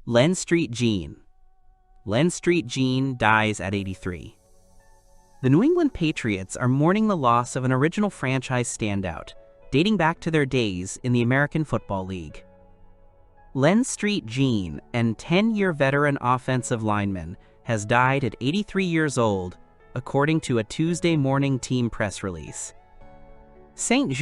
Len St. Len St dies at 83. The New England Patriots are mourning the loss of an original franchise standout, dating back to their days in the American Football League. Len St, an 10-year veteran offensive lineman, has died at 83 years old, according to a Tuesday morning team press release. St.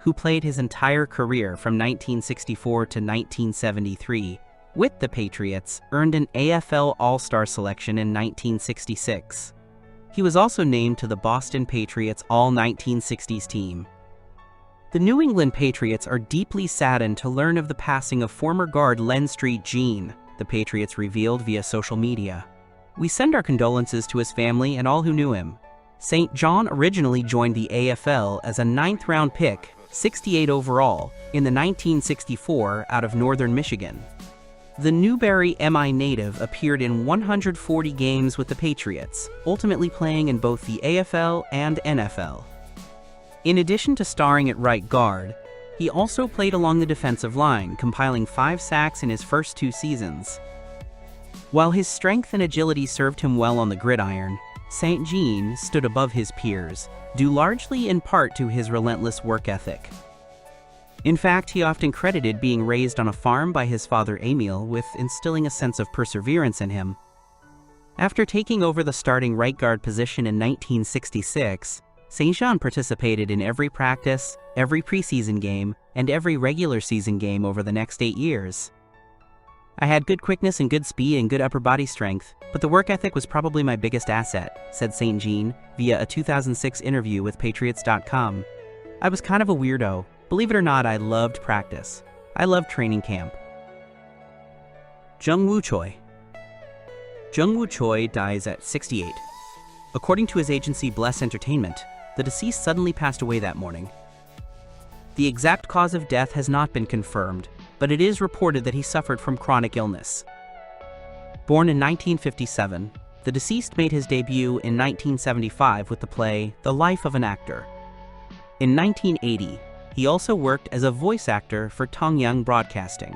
who played his entire career from 1964 to 1973 with the Patriots, earned an AFL All-Star selection in 1966. He was also named to the Boston Patriots All-1960s team. The New England Patriots are deeply saddened to learn of the passing of former guard Len St, the Patriots revealed via social media. We send our condolences to his family and all who knew him. St. John originally joined the AFL as a 9th-round pick, 68 overall, in the 1964 out of northern Michigan. The Newbury, MI native appeared in 140 games with the Patriots, ultimately playing in both the AFL and NFL. In addition to starring at right guard, he also played along the defensive line, compiling 5 sacks in his first 2 seasons. While his strength and agility served him well on the gridiron, St. stood above his peers, due largely in part to his relentless work ethic. In fact, he often credited being raised on a farm by his father Emil with instilling a sense of perseverance in him. After taking over the starting right guard position in 1966, St. John participated in every practice, every preseason game, and every regular season game over the next 8 years. "I had good quickness and good speed and good upper body strength, but the work ethic was probably my biggest asset," said St. via a 2006 interview with Patriots.com. "I was kind of a weirdo. Believe it or not, I loved practice. I loved training camp." Choi Jung-woo Choi dies at 68. According to his agency Bless Entertainment, the deceased suddenly passed away that morning. The exact cause of death has not been confirmed, but it is reported that he suffered from chronic illness. Born in 1957, the deceased made his debut in 1975 with the play The Life of an Actor. In 1980, he also worked as a voice actor for Tongyang Broadcasting.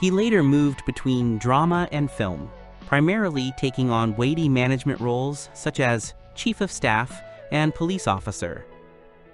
He later moved between drama and film, primarily taking on weighty management roles such as chief of staff and police officer.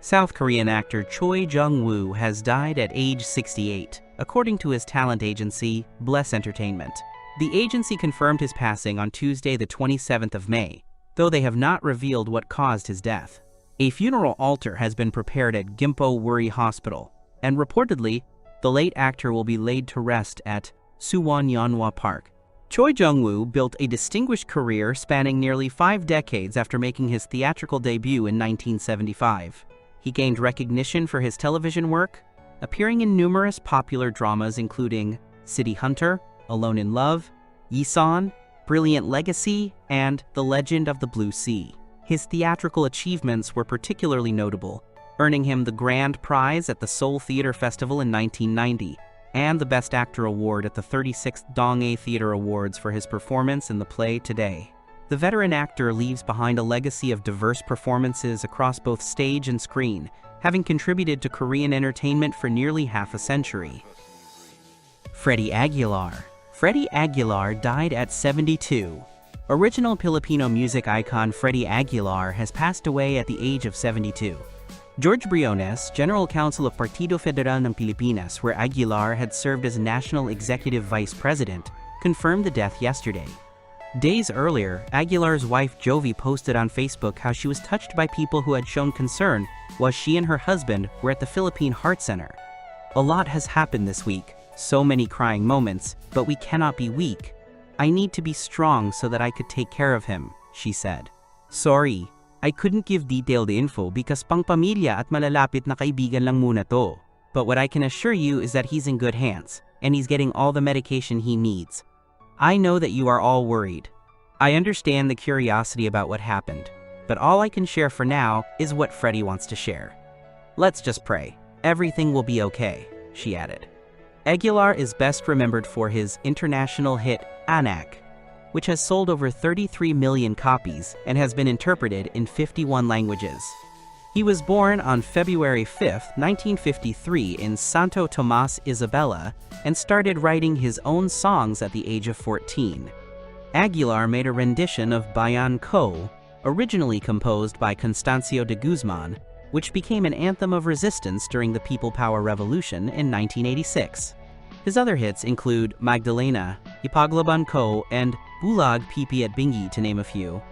South Korean actor Choi Jung-woo has died at age 68, according to his talent agency, Bless Entertainment. The agency confirmed his passing on Tuesday the 27th of May, though they have not revealed what caused his death. A funeral altar has been prepared at Gimpo Wori Hospital, and reportedly, the late actor will be laid to rest at Suwon Yeonhwa Park. Choi Jung-woo built a distinguished career spanning nearly 5 decades after making his theatrical debut in 1975. He gained recognition for his television work, appearing in numerous popular dramas including City Hunter, Alone in Love, Yisan, Brilliant Legacy, and The Legend of the Blue Sea. His theatrical achievements were particularly notable, earning him the Grand Prize at the Seoul Theater Festival in 1990 and the Best Actor Award at the 36th Donghae Theater Awards for his performance in the play Today. The veteran actor leaves behind a legacy of diverse performances across both stage and screen, having contributed to Korean entertainment for nearly half a century. Freddie Aguilar. Freddie Aguilar died at 72. Original Filipino music icon Freddie Aguilar has passed away at the age of 72. George Briones, General Counsel of Partido Federal ng Pilipinas, where Aguilar had served as National Executive Vice President, confirmed the death yesterday. Days earlier, Aguilar's wife Jovi posted on Facebook how she was touched by people who had shown concern while she and her husband were at the Philippine Heart Center. "A lot has happened this week, so many crying moments, but we cannot be weak. I need to be strong so that I could take care of him," she said. "Sorry, I couldn't give detailed info because pang-pamilya at malalapit na kaibigan lang muna to. But what I can assure you is that he's in good hands, and he's getting all the medication he needs. I know that you are all worried. I understand the curiosity about what happened, but all I can share for now is what Freddie wants to share. Let's just pray. Everything will be okay," she added. Aguilar is best remembered for his international hit Anak, which has sold over 33 million copies and has been interpreted in 51 languages. He was born on February 5, 1953 in Santo Tomas, Isabela, and started writing his own songs at the age of 14. Aguilar made a rendition of Bayan Ko, originally composed by Constancio de Guzman, which became an anthem of resistance during the People Power Revolution in 1986. His other hits include Magdalena, Ipaglaban Ko, and Bulag Pipi at Bingi, to name a few.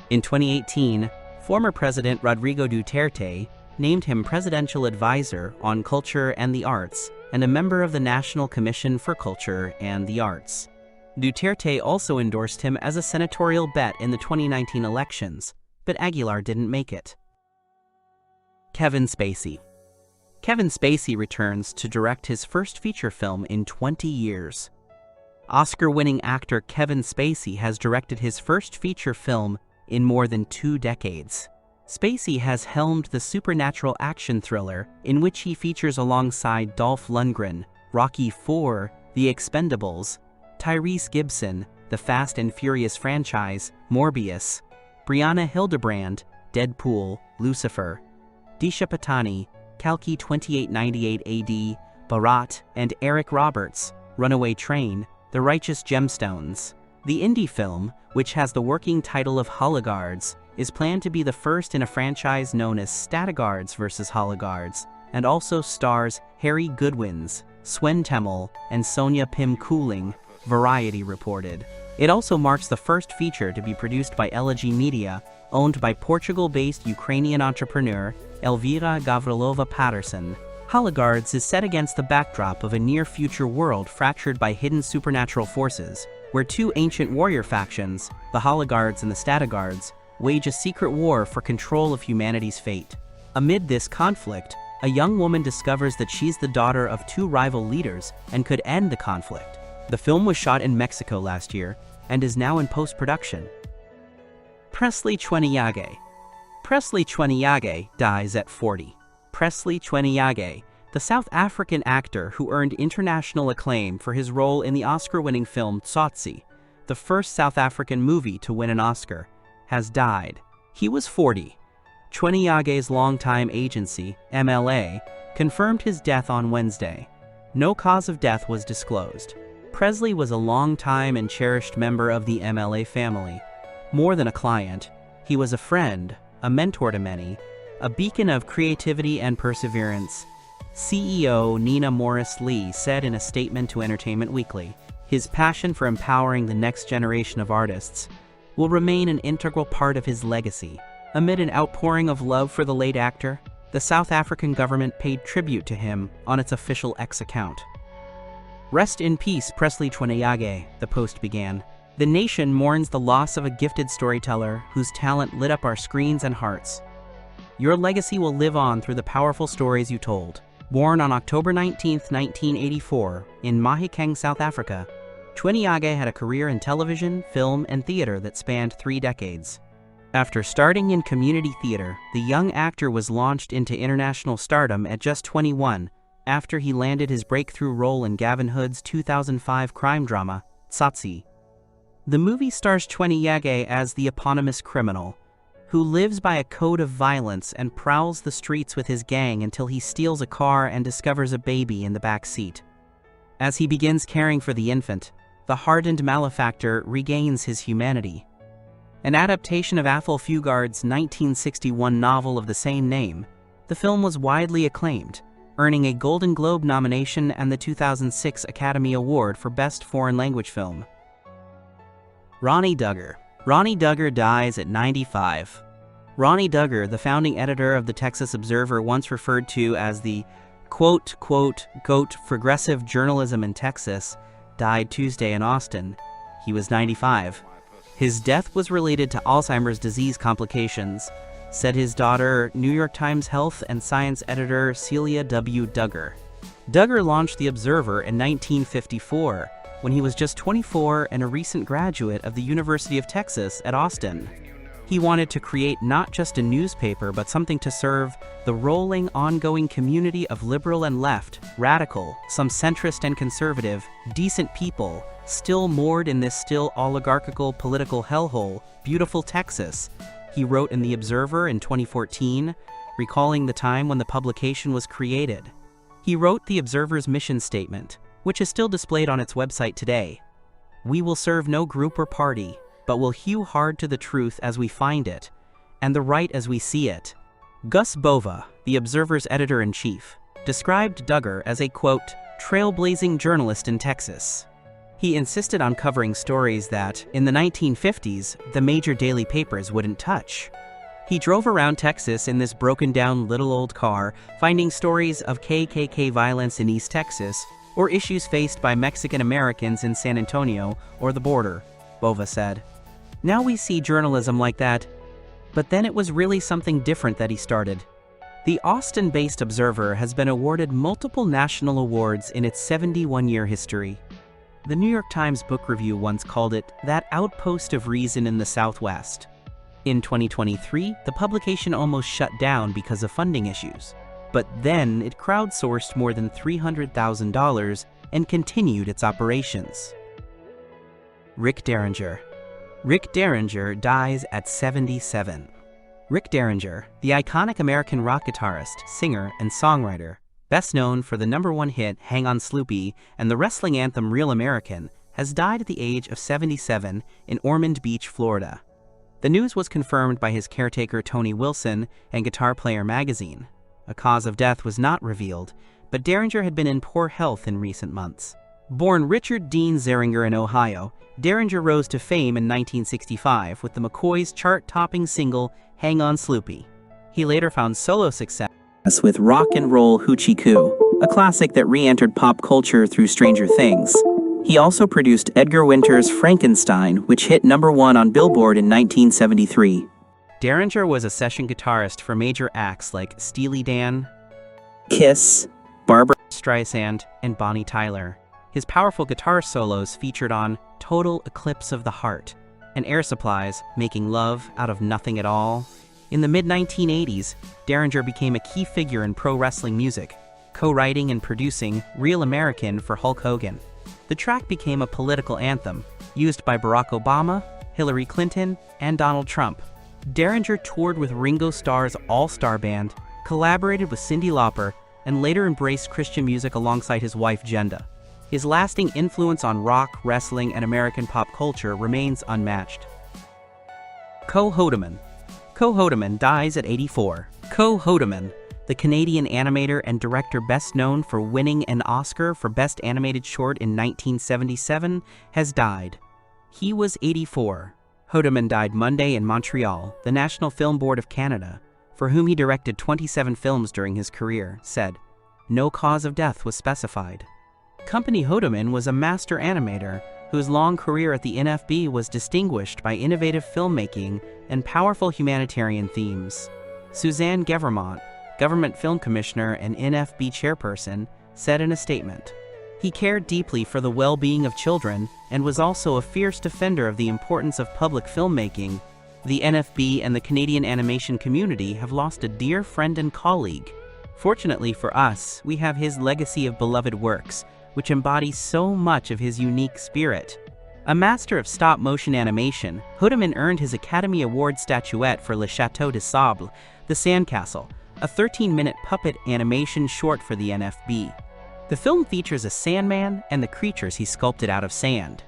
In 2018, former President Rodrigo Duterte named him Presidential Advisor on Culture and the Arts and a member of the National Commission for Culture and the Arts. Duterte also endorsed him as a senatorial bet in the 2019 elections, but Aguilar didn't make it. Kevin Spacey. Kevin Spacey returns to direct his first feature film in 20 years. Oscar-winning actor Kevin Spacey has directed his first feature film in more than 2 decades. Spacey has helmed the supernatural action thriller in which he features alongside Dolph Lundgren, Rocky IV, The Expendables, Tyrese Gibson, The Fast and Furious franchise, Morbius, Brianna Hildebrand, Deadpool, Lucifer, Disha Patani, Kalki 2898 AD, Bharat, and Eric Roberts, Runaway Train, The Righteous Gemstones. The indie film, which has the working title of ʔґɪ្laɾ, is planned to be the first in a franchise known as Statigards vs. ʔʔղɪ្�, and also stars Harry Goodwins, Swen Temel, and Sonia Pim Cooling, Variety reported. It also marks the first feature to be produced by Elegy Media, owned by Portugal-based Ukrainian entrepreneur Elvira Gavrilova Patterson. ʔʔղɪ្� is set against the backdrop of a near-future world fractured by hidden supernatural forces, where 2 ancient warrior factions, the ʔʔղɪ្� and the Statigards, wage a secret war for control of humanity's fate. Amid this conflict, a young woman discovers that she's the daughter of 2 rival leaders and could end the conflict. The film was shot in Mexico last year and is now in post-production. Presley Chweneyagae. Presley Chweneyagae dies at 40. Presley Chweneyagae, the South African actor who earned international acclaim for his role in the Oscar-winning film pṱosˈkwal, the first South African movie to win an Oscar, has died. He was 40. Chweneyagae's longtime agency, MLA, confirmed his death on Wednesday. No cause of death was disclosed. Presley was a long-time and cherished member of the MLA family. More than a client, he was a friend, a mentor to many, a beacon of creativity and perseverance. CEO Nina Morris-Lee said in a statement to Entertainment Weekly, his passion for empowering the next generation of artists will remain an integral part of his legacy. Amid an outpouring of love for the late actor, the South African government paid tribute to him on its official X account. Rest in peace, Presley Chweneyagae, the post began. The nation mourns the loss of a gifted storyteller whose talent lit up our screens and hearts. Your legacy will live on through the powerful stories you told. Born on October 19, 1984, in Mahikeng, South Africa, Chweneyagae had a career in television, film, and theater that spanned 3 decades. After starting in community theater, the young actor was launched into international stardom at just 21, after he landed his breakthrough role in Gavin Hood's 2005 crime drama, pṱosˈkwal. The movie stars Chweneyagae as the eponymous criminal, who lives by a code of violence and prowls the streets with his gang until he steals a car and discovers a baby in the back seat. As he begins caring for the infant, the hardened malefactor regains his humanity. An adaptation of Athol Fugard's 1961 novel of the same name, the film was widely acclaimed, earning a Golden Globe nomination and the 2006 Academy Award for Best Foreign Language Film. Ronnie Duggar. Ronnie Duggar dies at 95. Ronnie Duggar, the founding editor of the Texas Observer, once referred to as the quote, "GOAT for progressive journalism in Texas," died Tuesday in Austin. He was 95. His death was related to Alzheimer's disease complications, said his daughter, New York Times health and science editor Celia W. Duggar. Duggar launched The Observer in 1954, when he was just 24 and a recent graduate of the University of Texas at Austin. He wanted to create not just a newspaper, but something to serve the rolling, ongoing community of liberal and left, radical, some centrist and conservative, decent people, still moored in this still oligarchical political hellhole, beautiful Texas, he wrote in The Observer in 2014, recalling the time when the publication was created. He wrote the Observer's mission statement, which is still displayed on its website today. "We will serve no group or party, but will hew hard to the truth as we find it, and the right as we see it." Gus Bova, the Observer's editor-in-chief, described Duggar as a, quote, "trailblazing journalist in Texas." He insisted on covering stories that, in the 1950s, the major daily papers wouldn't touch. He drove around Texas in this broken-down little old car, finding stories of KKK violence in East Texas or issues faced by Mexican Americans in San Antonio or the border, Bova said. Now we see journalism like that, but then it was really something different that he started. The Austin-based Observer has been awarded multiple national awards in its 71-year history. The New York Times Book Review once called it that outpost of reason in the Southwest. In 2023, the publication almost shut down because of funding issues, but then it crowdsourced more than $300,000 and continued its operations. Rick Derringer. Rick Derringer dies at 77. Rick Derringer, the iconic American rock guitarist, singer, and songwriter, best known for the #1 hit Hang On Sloopy and the wrestling anthem Real American, has died at the age of 77 in Ormond Beach, Florida. The news was confirmed by his caretaker Tony Wilson and Guitar Player magazine. A cause of death was not revealed, but Derringer had been in poor health in recent months. Born Richard Dean Zeringer in Ohio, Derringer rose to fame in 1965 with the McCoys' chart-topping single Hang On Sloopy. He later found solo success with Rock and Roll Hoochie Coo, a classic that re-entered pop culture through Stranger Things. He also produced Edgar Winter's Frankenstein, which hit #1 on Billboard in 1973. Derringer was a session guitarist for major acts like Steely Dan, Kiss, Barbra Streisand, and Bonnie Tyler. His powerful guitar solos featured on Total Eclipse of the Heart and Air Supply's Making Love Out of Nothing at All. In the mid-1980s, Derringer became a key figure in pro wrestling music, co-writing and producing Real American for Hulk Hogan. The track became a political anthem, used by Barack Obama, Hillary Clinton, and Donald Trump. Derringer toured with Ringo Starr's all-star band, collaborated with Cyndi Lauper, and later embraced Christian music alongside his wife Jenda. His lasting influence on rock, wrestling, and American pop culture remains unmatched. Ko Hodeman. Ko Hodeman dies at 84. Ko Hodeman, the Canadian animator and director best known for winning an Oscar for Best Animated Short in 1977, has died. He was 84. Hodeman died Monday in Montreal. The National Film Board of Canada, for whom he directed 27 films during his career, said no cause of death was specified. Company Hodeman was a master animator whose long career at the NFB was distinguished by innovative filmmaking and powerful humanitarian themes. Suzanne Gevermont, Government Film Commissioner and NFB chairperson, said in a statement, "He cared deeply for the well-being of children and was also a fierce defender of the importance of public filmmaking. The NFB and the Canadian animation community have lost a dear friend and colleague. Fortunately for us, we have his legacy of beloved works, which embodies so much of his unique spirit." A master of stop-motion animation, Hodeman earned his Academy Award statuette for Le Château de Sable, The Sandcastle, a 13-minute puppet animation short for the NFB. The film features a sandman and the creatures he sculpted out of sand.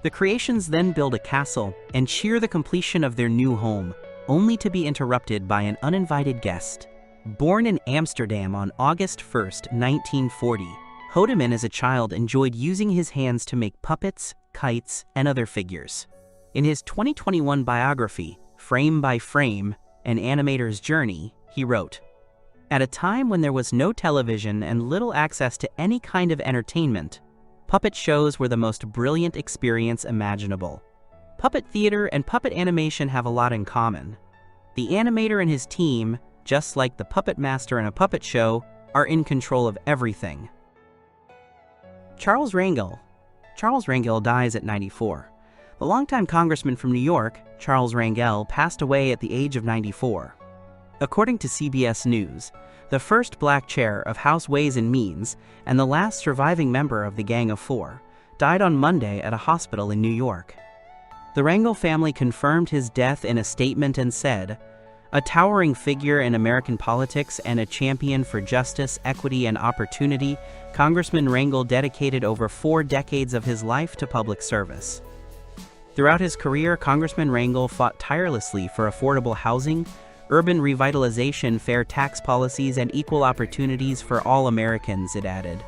The creations then build a castle and cheer the completion of their new home, only to be interrupted by an uninvited guest. Born in Amsterdam on August 1, 1940, Hodeman as a child enjoyed using his hands to make puppets, kites, and other figures. In his 2021 biography, Frame by Frame, An Animator's Journey, he wrote, "At a time when there was no television and little access to any kind of entertainment, puppet shows were the most brilliant experience imaginable. Puppet theater and puppet animation have a lot in common. The animator and his team, just like the puppet master in a puppet show, are in control of everything." Charles Rangel. Charles Rangel dies at 94. The longtime congressman from New York, Charles Rangel, passed away at the age of 94. According to CBS News, the first black chair of House Ways and Means and the last surviving member of the Gang of Four, died on Monday at a hospital in New York. The Rangel family confirmed his death in a statement and said, A towering figure in American politics and a champion for justice, equity, and opportunity, Congressman Rangel dedicated over 4 decades of his life to public service. Throughout his career, Congressman Rangel fought tirelessly for affordable housing, urban revitalization, fair tax policies, and equal opportunities for all Americans, it added.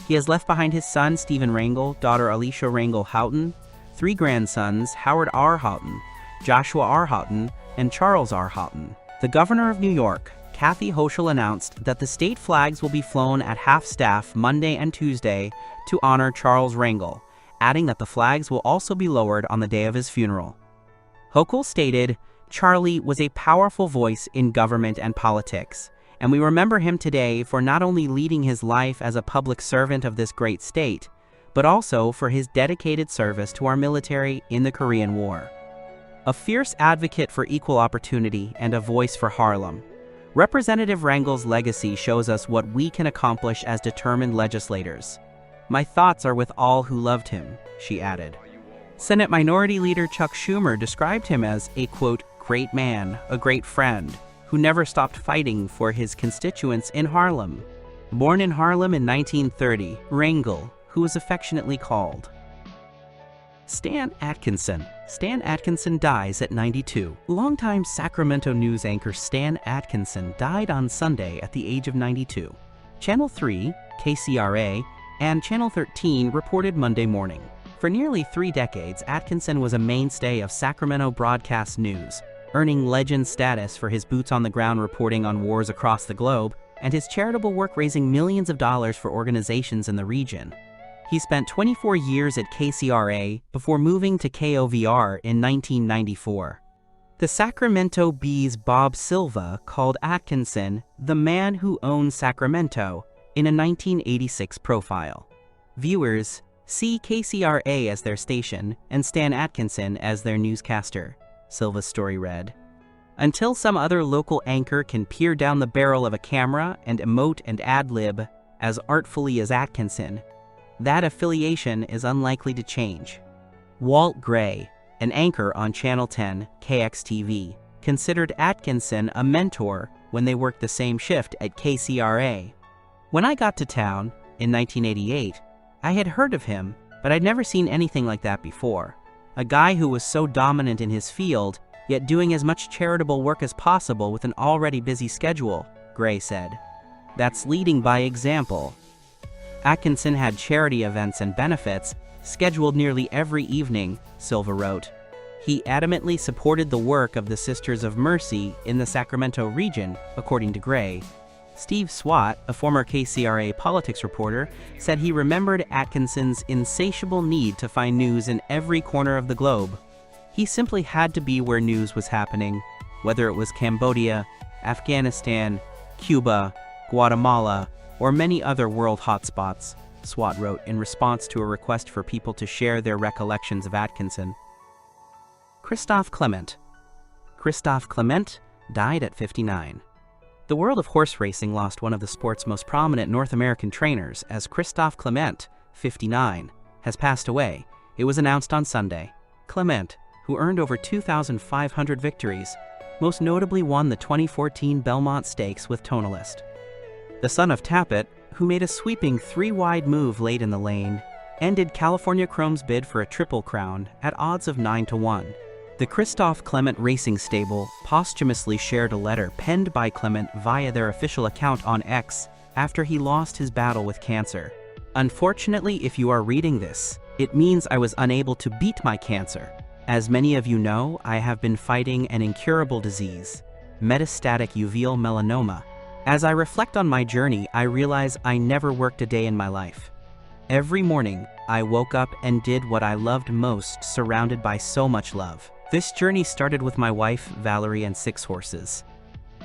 He has left behind his son, Stephen Rangel, daughter Alicia Rangel Houghton, 3 grandsons, Howard R. Houghton, Joshua R. Houghton, and Charles R. Houghton. The governor of New York, Kathy Hochul, announced that the state flags will be flown at half-staff Monday and Tuesday to honor Charles Rangel, adding that the flags will also be lowered on the day of his funeral. Hochul stated, "Charlie was a powerful voice in government and politics, and we remember him today for not only leading his life as a public servant of this great state, but also for his dedicated service to our military in the Korean War. A fierce advocate for equal opportunity and a voice for Harlem. Representative Rangel's legacy shows us what we can accomplish as determined legislators. My thoughts are with all who loved him," she added. Senate Minority Leader Chuck Schumer described him as a, quote, "great man, a great friend, who never stopped fighting for his constituents in Harlem." Born in Harlem in 1930, Rangel, who was affectionately called Stan Atkinson. Stan Atkinson dies at 92. Longtime Sacramento news anchor Stan Atkinson died on Sunday at the age of 92. Channel 3, KCRA, and Channel 13 reported Monday morning. For nearly 3 decades, Atkinson was a mainstay of Sacramento broadcast news, earning legend status for his boots-on-the-ground reporting on wars across the globe and his charitable work raising millions of dollars for organizations in the region. He spent 24 years at KCRA before moving to KOVR in 1994. The Sacramento Bee's Bob Silva called Atkinson the man who owns Sacramento in a 1986 profile. Viewers see KCRA as their station and Stan Atkinson as their newscaster, Silva's story read. Until some other local anchor can peer down the barrel of a camera and emote and ad-lib as artfully as Atkinson, that affiliation is unlikely to change. Walt Gray, an anchor on Channel 10, KXTV, considered Atkinson a mentor when they worked the same shift at KCRA. "When I got to town, in 1988, I had heard of him, but I'd never seen anything like that before. A guy who was so dominant in his field, yet doing as much charitable work as possible with an already busy schedule," Gray said. "That's leading by example." Atkinson had charity events and benefits scheduled nearly every evening, Silva wrote. He adamantly supported the work of the Sisters of Mercy in the Sacramento region, according to Gray. Steve Swat, a former KCRA politics reporter, said he remembered Atkinson's insatiable need to find news in every corner of the globe. He simply had to be where news was happening, whether it was Cambodia, Afghanistan, Cuba, Guatemala, or many other world hotspots, Swat wrote in response to a request for people to share their recollections of Atkinson. Christophe Clement. Christophe Clement died at 59. The world of horse racing lost one of the sport's most prominent North American trainers as Christophe Clement, 59, has passed away. It was announced on Sunday. Clement, who earned over 2,500 victories, most notably won the 2014 Belmont Stakes with Tonalist. The son of Tappet, who made a sweeping 3-wide move late in the lane, ended California Chrome's bid for a Triple Crown at odds of 9-1. The Christophe Clement Racing Stable posthumously shared a letter penned by Clement via their official account on X after he lost his battle with cancer. "Unfortunately, if you are reading this, it means I was unable to beat my cancer. As many of you know, I have been fighting an incurable disease, metastatic uveal melanoma. As I reflect on my journey, I realize I never worked a day in my life. Every morning, I woke up and did what I loved most, surrounded by so much love. This journey started with my wife, Valerie, and 6 horses.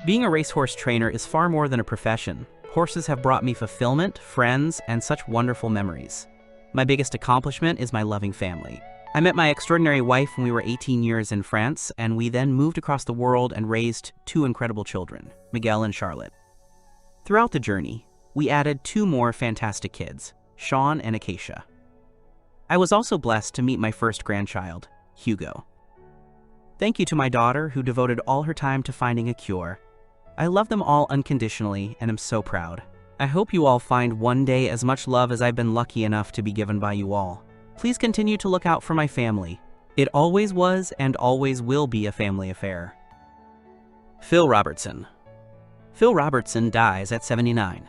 Being a racehorse trainer is far more than a profession. Horses have brought me fulfillment, friends, and such wonderful memories. My biggest accomplishment is my loving family. I met my extraordinary wife when we were 18 years in France, and we then moved across the world and raised 2 incredible children, Miguel and Charlotte. Throughout the journey, we added 2 more fantastic kids, Sean and Acacia. I was also blessed to meet my first grandchild, Hugo. Thank you to my daughter who devoted all her time to finding a cure. I love them all unconditionally and am so proud. I hope you all find one day as much love as I've been lucky enough to be given by you all. Please continue to look out for my family. It always was and always will be a family affair. Phil Robertson. Phil Robertson dies at 79.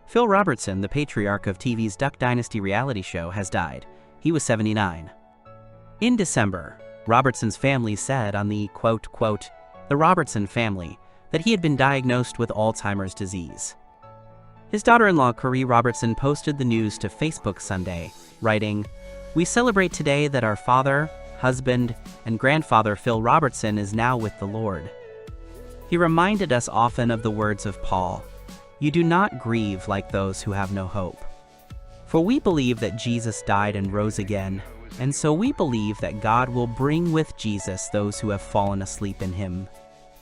Phil Robertson, the patriarch of TV's Duck Dynasty reality show, has died. He was 79. In December, Robertson's family said on the The Robertson family, that he had been diagnosed with Alzheimer's disease. His daughter-in-law, Corrie Robertson, posted the news to Facebook Sunday, writing, "We celebrate today that our father, husband, and grandfather Phil Robertson is now with the Lord." He reminded us often of the words of Paul, "You do not grieve like those who have no hope." For we believe that Jesus died and rose again, and so we believe that God will bring with Jesus those who have fallen asleep in him.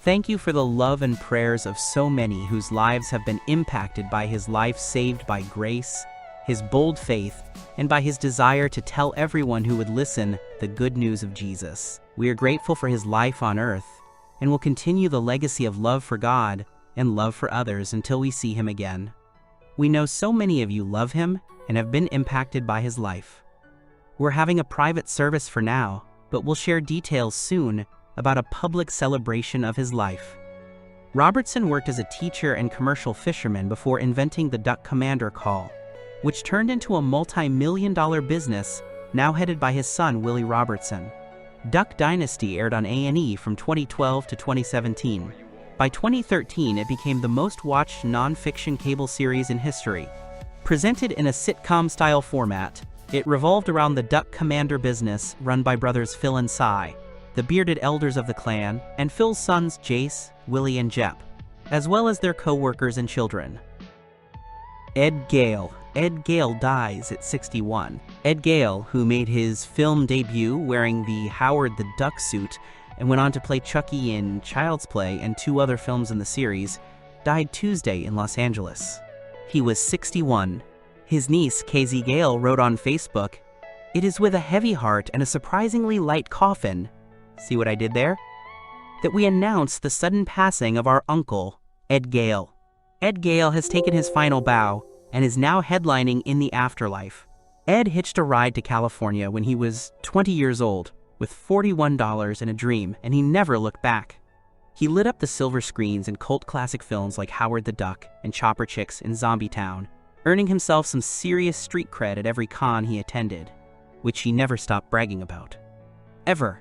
Thank you for the love and prayers of so many whose lives have been impacted by his life saved by grace, his bold faith, and by his desire to tell everyone who would listen the good news of Jesus. We are grateful for his life on earth, and will continue the legacy of love for God and love for others until we see him again. We know so many of you love him and have been impacted by his life. We're having a private service for now, but we'll share details soon about a public celebration of his life. Robertson worked as a teacher and commercial fisherman before inventing the Duck Commander call, which turned into a multi-million-dollar business now headed by his son Willie Robertson. Duck Dynasty aired on A&E from 2012 to 2017. By 2013, it became the most watched non-fiction cable series in history. Presented in a sitcom-style format, it revolved around the Duck Commander business run by brothers Phil and Cy, the bearded elders of the clan, and Phil's sons Jace, Willie, and Jep, as well as their co-workers and children. Ed Gale. Ed Gale dies at 61. Ed Gale, who made his film debut wearing the Howard the Duck suit and went on to play Chucky in Child's Play and 2 other films in the series, died Tuesday in Los Angeles. He was 61. His niece, KZ Gale, wrote on Facebook, "It is with a heavy heart and a surprisingly light coffin," see what I did there? "that we announce the sudden passing of our uncle, Ed Gale. Ed Gale has taken his final bow and is now headlining in the afterlife." Ed hitched a ride to California when he was 20 years old with $41 and a dream, and he never looked back. He lit up the silver screens in cult classic films like Howard the Duck and Chopper Chicks in Zombie Town, earning himself some serious street cred at every con he attended, which he never stopped bragging about. Ever.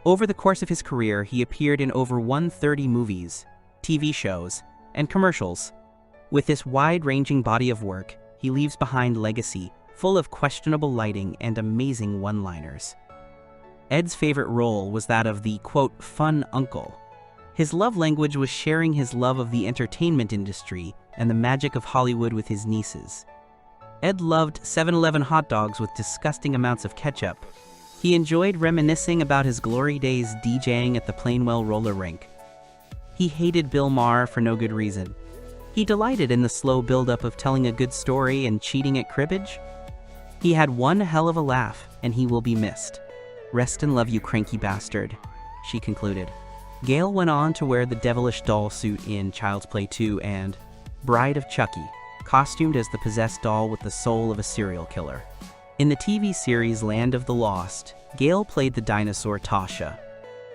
Over the course of his career, he appeared in over 130 movies, TV shows, and commercials. With this wide-ranging body of work, he leaves behind legacy full of questionable lighting and amazing one-liners. Ed's favorite role was that of the, "fun uncle." His love language was sharing his love of the entertainment industry and the magic of Hollywood with his nieces. Ed loved 7-Eleven hot dogs with disgusting amounts of ketchup. He enjoyed reminiscing about his glory days DJing at the Plainwell roller rink. He hated Bill Maher for no good reason. He delighted in the slow buildup of telling a good story and cheating at cribbage. He had one hell of a laugh, and he will be missed. "Rest in love, you cranky bastard," she concluded. Gale went on to wear the devilish doll suit in Child's Play 2 and Bride of Chucky, costumed as the possessed doll with the soul of a serial killer. In the TV series Land of the Lost, Gale played the dinosaur Tasha.